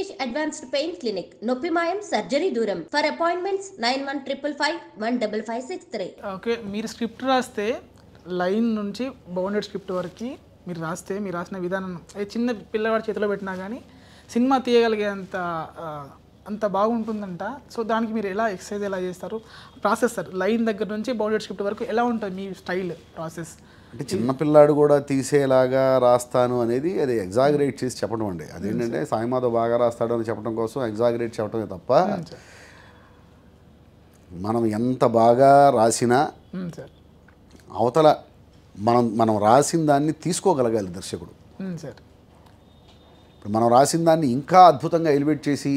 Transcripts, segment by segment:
Rishikesh Advanced Pain Clinic, Noppimayam Surgery Duram. For appointments 9155515563. Okay, మీరు script రాస్తే line నుంచి bounded script వరకు మీరు రాసిన విధానం అది చిన్న పిల్లవాడి చేతిలో పెట్టినా కానీ సినిమా తీయగలిగే అంత బాగుంటుందంట. సో దానికి మీరు ఎలా ఎక్సర్సైజ్ ఎలా చేస్తారు, ప్రాసెస్ సార్ లైన్ దగ్గర నుంచి బౌండెడ్ స్క్రిప్ట్ వరకు ఎలా ఉంటుంది మీ స్టైల్ ప్రాసెస్? అంటే చిన్నపిల్లాడు కూడా తీసేలాగా రాస్తాను అనేది అది ఎగ్జాగరేట్ చేసి చెప్పడం అండి. అదేంటంటే సాయిమాధవ్ బాగా రాస్తాడు అని చెప్పడం కోసం ఎగ్జాగరేట్ చెప్పడమే తప్ప మనం ఎంత బాగా రాసినా అవతల మనం రాసిన దాన్ని తీసుకోగలగాలి దర్శకుడు. ఇప్పుడు మనం రాసిన దాన్ని ఇంకా అద్భుతంగా ఎలివేట్ చేసి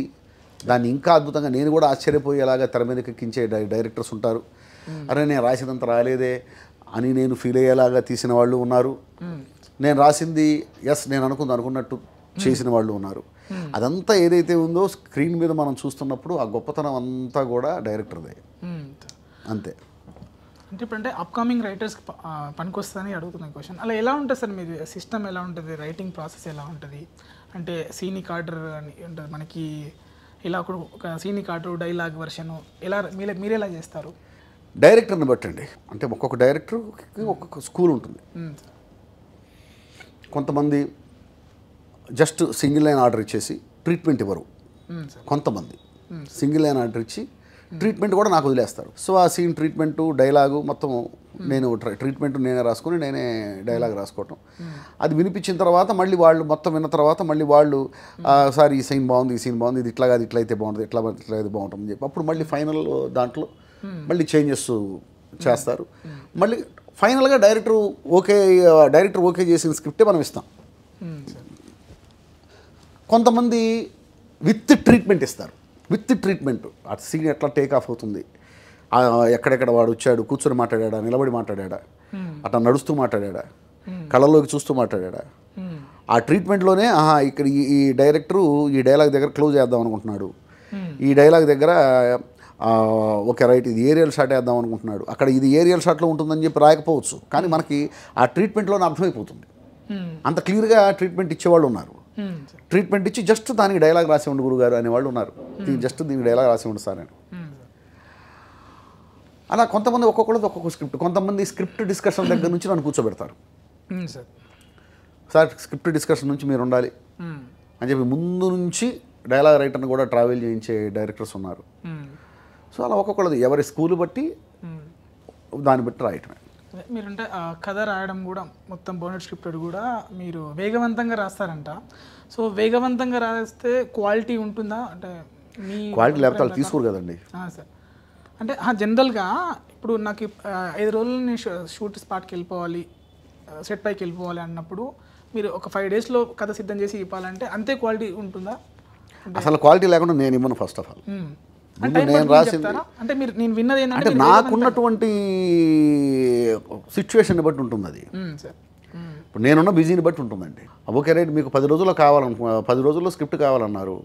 దాన్ని ఇంకా అద్భుతంగా నేను కూడా ఆశ్చర్యపోయేలాగా తెర మీదకి ఎక్కించే డైరెక్టర్స్ ఉంటారు. అరే నేను రాసినంత రాలేదే అని నేను ఫీల్ అయ్యేలాగా తీసిన వాళ్ళు ఉన్నారు. నేను రాసింది నేను అనుకున్నట్టు చేసిన వాళ్ళు ఉన్నారు. అదంతా ఏదైతే ఉందో స్క్రీన్ మీద మనం చూస్తున్నప్పుడు ఆ గొప్పతనం అంతా కూడా డైరెక్టర్దే అంతే. అంటే ఇప్పుడంటే అప్కమింగ్ రైటర్స్ పనికొస్తుందని అడుగుతున్న క్వశ్చన్. అలా ఎలా ఉంటుంది సార్ మీది సిస్టమ్, ఎలా ఉంటుంది రైటింగ్ ప్రాసెస్, ఎలా ఉంటుంది? అంటే సీనిక్ ఆర్డర్ అని ఉంటుంది మనకి, ఇలా ఒక సీనిక్ ఆర్డర్ డైలాగ్ వర్షన్ ఎలా మీరు ఎలా చేస్తారు? డైరెక్టర్ని బట్టండి. అంటే ఒక్కొక్క డైరెక్టర్కి ఒక్కొక్క స్కూల్ ఉంటుంది. కొంతమంది జస్ట్ సింగిల్ లైన్ ఆర్డర్ ఇచ్చేసి ట్రీట్మెంట్ ఇవ్వరు. కొంతమంది సింగిల్ లైన్ ఆర్డర్ ఇచ్చి ట్రీట్మెంట్ కూడా నాకు వదిలేస్తారు. సో ఆ సీన్ ట్రీట్మెంటు డైలాగు మొత్తం నేను ట్రీట్మెంట్ నేనే రాసుకొని నేనే డైలాగ్ రాసుకోవటం. అది వినిపించిన తర్వాత మళ్ళీ వాళ్ళు మొత్తం విన్న తర్వాత మళ్ళీ వాళ్ళు సార్ ఈ సీన్ బాగుంది, ఈ సీన్ బాగుంది, ఇది ఇట్లా కాదు ఇట్లా అయితే బాగుంటుంది, ఇట్లా అయితే బాగుంటుంది అని చెప్పి అప్పుడు మళ్ళీ ఫైనల్ దాంట్లో మళ్ళీ చేంజెస్ చేస్తారు. మళ్ళీ ఫైనల్గా డైరెక్టర్ ఓకే చేసిన స్క్రిప్టే మనం ఇస్తాం. కొంతమంది విత్ ట్రీట్మెంట్ ఇస్తారు. విత్ ట్రీట్మెంట్ ఆ సీన్ ఎట్లా టేక్ ఆఫ్ అవుతుంది, ఎక్కడెక్కడ వాడు వచ్చాడు, కూర్చొని మాట్లాడా, నిలబడి మాట్లాడా, అట్లా నడుస్తూ మాట్లాడా, కళ్ళలోకి చూస్తూ మాట్లాడా, ఆ ట్రీట్మెంట్లోనే ఇక్కడ ఈ డైరెక్టరు ఈ డైలాగ్ దగ్గర క్లోజ్ చేద్దాం అనుకుంటున్నాడు, ఈ డైలాగ్ దగ్గర ఓకే రైట్ ఇది ఏరియల్ షాట్ వేద్దాం అనుకుంటున్నాడు, అక్కడ ఇది ఏరియల్ షాట్లో ఉంటుందని చెప్పి రాయకపోవచ్చు, కానీ మనకి ఆ ట్రీట్మెంట్లోనే అర్థమైపోతుంది. అంత క్లియర్గా ట్రీట్మెంట్ ఇచ్చేవాళ్ళు ఉన్నారు. ట్రీట్మెంట్ ఇచ్చి జస్ట్ దానికి డైలాగ్ రాసి ఉండు గురుగారు అనేవాళ్ళు ఉన్నారు. జస్ట్ దీనికి డైలాగ్ రాసి ఉండు సార్ అని. అలా కొంతమంది ఒక్కొక్కళ్ళది ఒక్కొక్క స్క్రిప్ట్. కొంతమంది స్క్రిప్ట్ డిస్కషన్ దగ్గర నుంచి నన్ను కూర్చోబెడతారు. సార్ స్క్రిప్ట్ డిస్కషన్ నుంచి మీరు ఉండాలి అని చెప్పి ముందు నుంచి డైలాగ్ రైటర్ని కూడా ట్రావెల్ చేయించే డైరెక్టర్స్ ఉన్నారు. సో అలా ఒక్కొక్కళ్ళది ఎవరి స్కూల్ బట్టి దాన్ని బట్టి రాయటమే. మీరంటే కథ రాయడం కూడా మొత్తం బౌండెడ్ స్క్రిప్టెడ్ కూడా మీరు వేగవంతంగా రాస్తారంట. సో వేగవంతంగా రాస్తే క్వాలిటీ ఉంటుందా? అంటే మీ క్వాలిటీ లేకపోతే వాళ్ళు తీసుకోరు కదండి సార్. అంటే జనరల్గా ఇప్పుడు నాకు 5 రోజులు నేను షూట్ స్పాట్కి వెళ్ళిపోవాలి, సెట్ పైకి వెళ్ళిపోవాలి అన్నప్పుడు మీరు ఒక 5 డేస్లో కథ సిద్ధం చేసి ఇవ్వాలంటే అంతే క్వాలిటీ ఉంటుందా? అసలు క్వాలిటీ లేకుండా నేను ఇవ్వను. ఫస్ట్ ఆఫ్ ఆల్ నేను రాసింది అంటే మీరు నేను విన్నది ఏంటంటే నాకున్నటువంటి సిచ్యువేషన్ బట్టి ఉంటుంది. అది ఇప్పుడు నేనున్న బిజీని బట్టి ఉంటుందండి. ఓకే రైట్ మీకు 10 రోజుల్లో 10 రోజుల్లో స్క్రిప్ట్ కావాలన్నారు,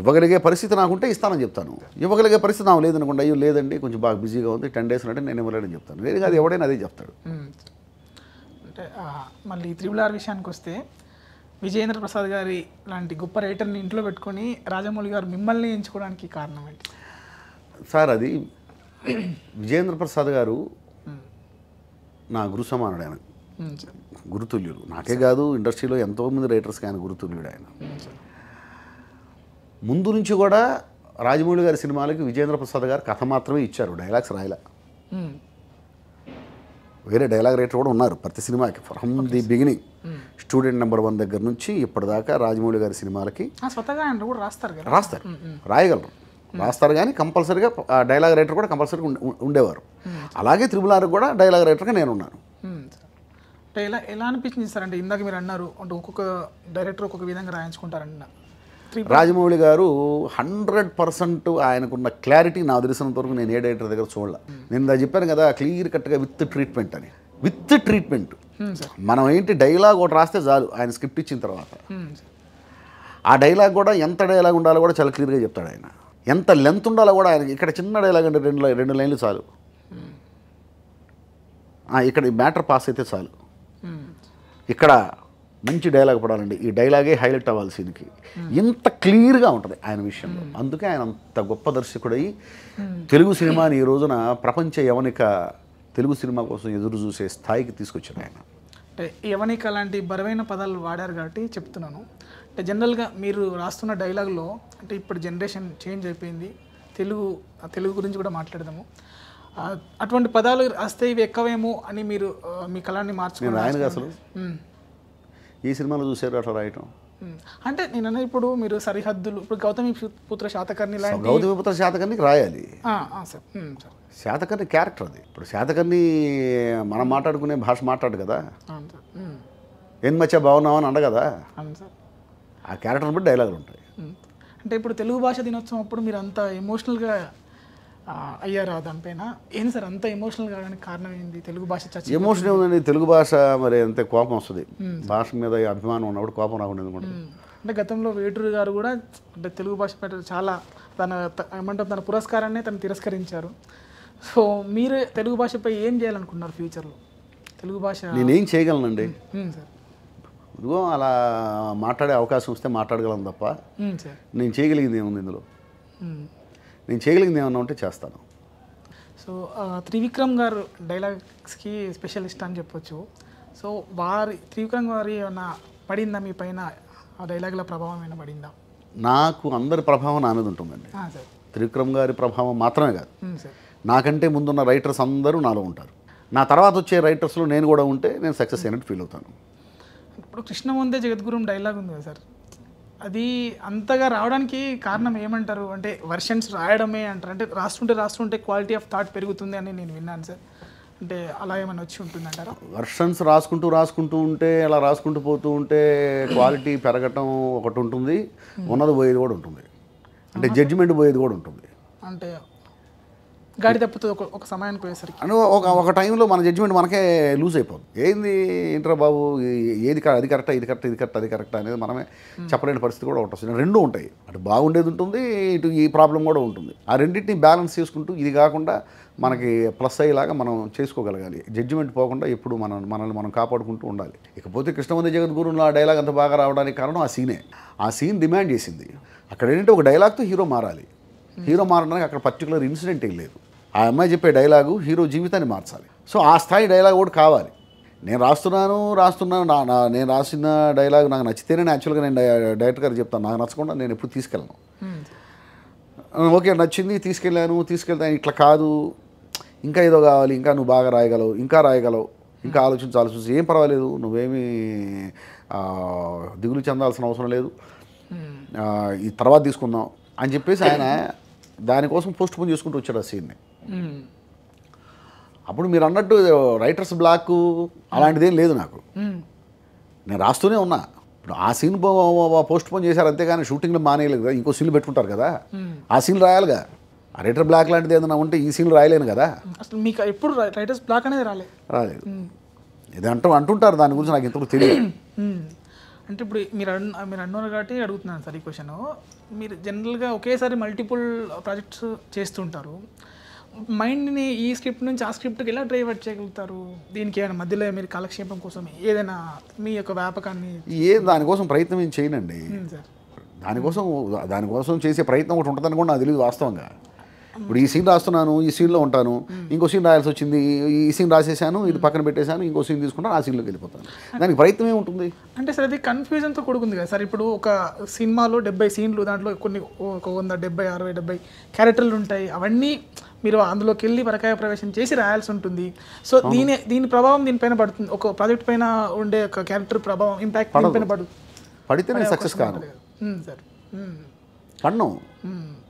ఇవ్వగలిగే పరిస్థితి నాకుంటే ఇస్తానని చెప్తాను. ఇవ్వగలిగే పరిస్థితి నాకు లేదనుకోండి, అయ్యో లేదండి కొంచెం బాగా బిజీగా ఉంది 10 days అంటే నేను ఇవ్వలేదని చెప్తాను. లేదు కాదు ఎవడైనా అదే చెప్తాడు. అంటే మళ్ళీ RRR విషయానికి వస్తే విజయేంద్ర ప్రసాద్ గారి లాంటి గొప్ప రైటర్ని ఇంట్లో పెట్టుకొని రాజమౌళి గారు మిమ్మల్ని ఎంచుకోవడానికి కారణం ఏంటి సార్? అది విజయేంద్ర ప్రసాద్ గారు నా గురు సమానుడు. ఆయన గురుతుల్యుడు. నాకే కాదు ఇండస్ట్రీలో ఎంతోమంది రైటర్స్కి ఆయన గురుతుల్యుడు. ఆయన ముందు నుంచి కూడా రాజమౌళి గారి సినిమాలకి విజయేంద్ర ప్రసాద్ గారు కథ మాత్రమే ఇచ్చారు, డైలాగ్స్ రాయలా. వేరే డైలాగ్ రైటర్ కూడా ఉన్నారు ప్రతి సినిమాకి. From the beginning student number 1 దగ్గర నుంచి ఇప్పటిదాకా రాజమౌళి గారి సినిమాలకి రాయగలరు, రాస్తారు. కానీ కంపల్సరీగా డైలాగ్ రైటర్ కూడా కంపల్సరీగా ఉండేవారు. అలాగే RRR కూడా డైలాగ్ రైటర్గా నేను ఉన్నాను. అంటే ఎలా అనిపించింది సార్? అంటే ఇందాక మీరు అన్నారు అంటే ఒక్కొక్క డైరెక్టర్ ఒక్కొక్క విధంగా రాయించుకుంటారన్న. రాజమౌళి గారు 100% ఆయనకున్న క్లారిటీ నా తెలిసినంత వరకు నేను ఏ డైరెక్టర్ దగ్గర చూడలే. నేను ఇలా చెప్పాను కదా క్లియర్ కట్గా విత్ ట్రీట్మెంట్ అని. విత్ ట్రీట్మెంట్ మనం ఏంటి డైలాగ్ ఒకటి రాస్తే చాలు ఆయన స్క్రిప్ట్ ఇచ్చిన తర్వాత. ఆ డైలాగ్ కూడా ఎంత డైలాగ్ ఉండాలో కూడా చాలా క్లియర్గా చెప్తాడు ఆయన. ఎంత లెంత్ ఉండాలో కూడా ఆయన. ఇక్కడ చిన్న డైలాగ్ అంటే 2 లైన్లు చాలు, ఇక్కడ మ్యాటర్ పాస్ అయితే చాలు, ఇక్కడ మంచి డైలాగ్ పడాలండి, ఈ డైలాగే హైలైట్ అవ్వాలి సీన్కి, ఇంత క్లియర్గా ఉంటుంది ఆయన విషయంలో. అందుకే ఆయన అంత గొప్ప దర్శకుడై తెలుగు సినిమాని ఈ రోజున ప్రపంచ యవనిక తెలుగు సినిమా కోసం ఎదురు చూసే స్థాయికి తీసుకొచ్చాడు ఆయన. అంటే యవనిక అలాంటి బరువైన పదాలు వాడారు కాబట్టి చెప్తున్నాను. అంటే జనరల్గా మీరు రాస్తున్న డైలాగ్లో అంటే ఇప్పుడు జనరేషన్ చేంజ్ అయిపోయింది, తెలుగు గురించి కూడా మాట్లాడదాము. అటువంటి పదాలు రాస్తే ఇవి ఎక్కువేమో అని మీరు మీ కళాన్ని మార్చుకున్నారు. రాయను అసలు ఈ సినిమాలో చూసారు అట్లా రాయటం. అంటే నేను ఇప్పుడు మీరు సరిహద్దులు, ఇప్పుడు గౌతమిపుత్ర శాతకర్ణి లాంటి గౌతమిపుత్ర శాతకర్ణికి రాయాలి. సార్ శాతకర్ణి క్యారెక్టర్ అది. ఇప్పుడు శాతకర్ణి మనం మాట్లాడుకునే భాష మాట్లాడు కదా, ఏం మధ్య బాగున్నావు అని అండ కదా, సార్ ఆ క్యారెక్టర్ బట్టి డైలాగులు ఉంటాయి. అంటే ఇప్పుడు తెలుగు భాష దినోత్సవం అప్పుడు మీరు అంత ఎమోషనల్గా అయ్యారా దానిపైన? ఏంటి సార్ అంత ఎమోషనల్ కావడానికి కారణం ఏంటి? తెలుగు భాష చర్చ ఎమోషన్ ఏముందండి, తెలుగు భాష మరి అంతే కోపం వస్తుంది. భాష మీద అభిమానం ఉన్నప్పుడు కోపం రాకుండా ఎందుకుంటుంది? అంటే గతంలో వేటూరు గారు కూడా అంటే తెలుగు భాష పట్ల చాలా ఏమంటారు తన పురస్కారాన్ని తను తిరస్కరించారు. సో మీరు తెలుగు భాషపై ఏం చేయాలనుకున్నారు ఫ్యూచర్లో? తెలుగు భాష నేనేం చేయగలనండి సార్? ఇదిగో అలా మాట్లాడే అవకాశం వస్తే మాట్లాడగలను తప్ప సార్ నేను చేయగలిగింది ఏముంది ఇందులో? నేను చేయగలిగింది ఏమన్నా ఉంటే చేస్తాను. సో త్రివిక్రమ్ గారు డైలాగ్స్కి స్పెషలిస్ట్ అని చెప్పొచ్చు. సో త్రివిక్రమ్ గారి ఏమన్నా పడిందా మీ పైన? ఆ డైలాగుల ప్రభావం ఏమైనా పడిందా? నాకు అందరి ప్రభావం నా మీద ఉంటుందండి. సార్ త్రివిక్రమ్ గారి ప్రభావం మాత్రమే కాదు, సార్ నాకంటే ముందున్న రైటర్స్ అందరూ నాలో ఉంటారు. నా తర్వాత వచ్చే రైటర్స్లో నేను కూడా ఉంటే నేను సక్సెస్ అయినట్టు ఫీల్ అవుతాను. ఇప్పుడు కృష్ణవందే జగద్గురు డైలాగ్ ఉంది కదా సార్, అది అంతగా రావడానికి కారణం ఏమంటారు? అంటే వర్షన్స్ రాయడమే అంటారు, అంటే రాస్తుంటే క్వాలిటీ ఆఫ్ థాట్ పెరుగుతుంది అని నేను విన్నాను సార్. అంటే అలా ఏమైనా వచ్చి ఉంటుందంటారా? వర్షన్స్ రాసుకుంటూ ఉంటే అలా రాసుకుంటూ పోతూ ఉంటే క్వాలిటీ పెరగటం ఒకటి ఉంటుంది, ఉన్నది పోయేది కూడా ఉంటుంది, అంటే జడ్జిమెంట్ పోయేది కూడా ఉంటుంది. అంటే గాడి తప్పుతుంది ఒక సమయానికి పోయేసరికి. అని ఒక టైంలో మన జడ్జిమెంట్ మనకే లూజ్ అయిపోతుంది. ఏంట్రా బాబు, ఏది అది కరెక్టా, ఇది కరెక్ట్ అది కరెక్ట్ అనేది మనమే చెప్పలేని పరిస్థితి కూడా ఒకటి వస్తుంది. రెండూ ఉంటాయి, అటు బాగుండేది ఉంటుంది, ఇటు ఈ ప్రాబ్లం కూడా ఉంటుంది. ఆ రెండింటిని బ్యాలెన్స్ చేసుకుంటూ ఇది కాకుండా మనకి ప్లస్ అయ్యేలాగా మనం చేసుకోగలగాలి. జడ్జిమెంట్ పోకుండా ఎప్పుడు మనల్ని మనం కాపాడుకుంటూ ఉండాలి. ఇకపోతే కృష్ణవందే జగద్గురులో ఆ డైలాగ్ అంత బాగా రావడానికి కారణం ఆ సీనే. ఆ సీన్ డిమాండ్ చేసింది. అక్కడ ఏంటంటే ఒక డైలాగ్తో హీరో మారాలి. హీరో మారడానికి అక్కడ పర్టికులర్ ఇన్సిడెంట్ ఏం లేదు. ఆ అమ్మాయి చెప్పే డైలాగు హీరో జీవితాన్ని మార్చాలి. సో ఆ స్థాయి డైలాగ్ కూడా కావాలి. నేను రాస్తున్నాను నేను రాసిన డైలాగ్ నాకు నచ్చితేనే యాక్చువల్గా నేను డైరెక్టర్ గారు చెప్తాను. నాకు నచ్చకుండా నేను ఎప్పుడు తీసుకెళ్ళను. ఓకే నచ్చింది తీసుకెళ్తాను, ఇట్లా కాదు, ఇంకా ఏదో కావాలి, ఇంకా నువ్వు బాగా రాయగలవు, ఇంకా ఆలోచించి ఏం పర్వాలేదు, నువ్వేమీ దిగులు చెందాల్సిన అవసరం లేదు, ఈ తర్వాత తీసుకుందాం అని చెప్పేసి ఆయన దానికోసం పోస్ట్ పోన్ చేసుకుంటూ వచ్చాడు ఆ సీన్ని. అప్పుడు మీరు అన్నట్టు రైటర్స్ బ్లాక్ అలాంటిదేం లేదు నాకు. నేను రాస్తూనే ఉన్నా. ఇప్పుడు ఆ సీన్ పోస్ట్ పోన్ చేశారు అంతేగాని షూటింగ్లో మానేయలేదు కదా, ఇంకో సీన్లు పెట్టుకుంటారు కదా, ఆ సీన్లు రాయాలిగా. ఆ రైటర్ బ్లాక్ లాంటిది ఏదైనా ఉంటే ఈ సీన్లు రాయలేను కదా. అసలు మీకు ఎప్పుడు రైటర్స్ బ్లాక్ అనేది రాలేదు. ఇది అంటుంటారు, దాని గురించి నాకు ఇంతకు తెలియదు. అంటే ఇప్పుడు మీరు అన్నారు కాబట్టి అడుగుతున్నాను సార్ ఈ క్వశ్చన్. మీరు జనరల్గా ఒకేసారి మల్టిపుల్ ప్రాజెక్ట్స్ చేస్తుంటారు. మైండ్ని ఈ స్క్రిప్ట్ నుంచి ఆ స్క్రిప్ట్కి ఎలా డ్రైవర్ట్ చేయగలుగుతారు? దీనికి ఏమైనా మధ్యలో మీరు కాలక్షేపం కోసం ఏదైనా మీ యొక్క వ్యాపకాన్ని దానికోసం ప్రయత్నం ఏం చేయనండి. సార్ దానికోసం చేసే ప్రయత్నం ఒకటి ఉంటుందని కూడా నాకు తెలియదు వాస్తవంగా. ఇప్పుడు ఈ సీన్ రాస్తున్నాను, ఈ సీన్లో ఉంటాను, ఇంకో సీన్ రాయాల్సి వచ్చింది, ఈ సీన్ రాసేసాను, ఇది పక్కన పెట్టేశాను, ఇంకో సీన్ తీసుకుంటాను, ఆ సీన్లోకి వెళ్ళిపోతాను. దానికి ప్రయత్నం ఏముంటుంది? అంటే సార్ అది కన్ఫ్యూజన్తో కూడుకుంది కదా సార్. ఇప్పుడు ఒక సినిమాలో 70 సీన్లు, దాంట్లో కొన్ని ఒక 100, 70, 60, 70 క్యారెక్టర్లు ఉంటాయి. అవన్నీ మీరు అందులోకి వెళ్ళి పరకాయ ప్రవేశం చేసి రాయాల్సి ఉంటుంది. సో దీని ప్రభావం దీనిపైన పడుతుంది. ఒక ప్రాజెక్ట్ పైన ఉండే ఒక క్యారెక్టర్ ప్రభావం ఇంపాక్ట్ దీనిపైన పడితే నేను సక్సెస్ కాను. సార్ పడను.